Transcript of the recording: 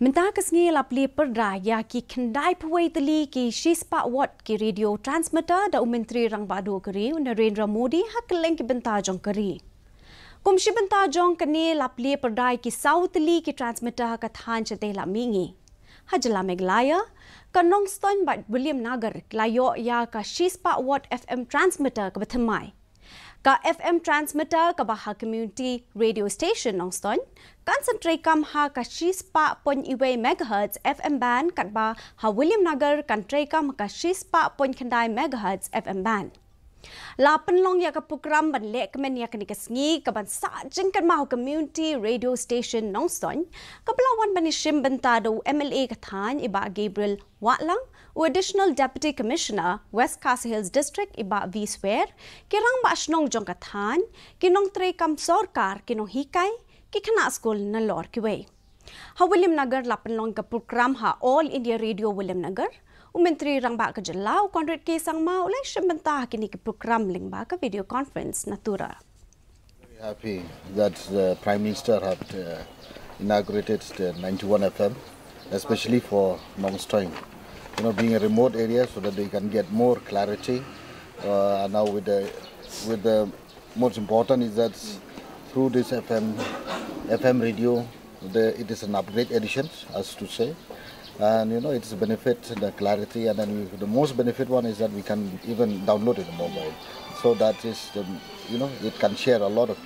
Mentah kesngi la Plie Pyrda ya ki kendai pawai teli ki shispa watt ki radio transmitter da Myntri Rangbah keri Narendra Modi hak keleng ki bentah jong keri. Komisi bentah jong kene la Plie Pyrda ki sau teli ki transmitter hak kathan cete la mingi. Hajala meglaya ka Nongstoin bat Williamnagar layo ya ka shispa watt FM transmitter ka bathamai. Ka FM transmitter ka baha community radio station Nongstoin concentrate kam ha ka 6.1 MHz FM band kat ba ha Williamnagar concentrate kam ka 6.2 MHz FM band. La penlong ya ka program ban lek men ya kani kasngi ka ban sa jengkan ma community radio station Nongstoin ka belawan ban shim bentado MLA kathan iba Gabriel Watlang additional deputy commissioner West KHASI Hills district iba V swear ki Rangbah asnong jong kathan ki nong tre kam sarkar ki nong hikai ki khana school na lor ki we ha Williamnagar la penlong ka program ha All India Radio Williamnagar Myntri Rangbah ke Jelau konrad ke sang mau oleh sebentar kini ke program lingba ke video conference natura. Very happy that the Prime Minister had inaugurated the 91 FM, especially for Nongstoin. You know, being a remote area, so that they can get more clarity. And now with the most important is that through this FM radio, it is an upgrade edition, as to say. And you know, it's a benefit, the clarity, and then the most benefit one is that we can even download it on mobile. So that is, you know, it can share a lot of people.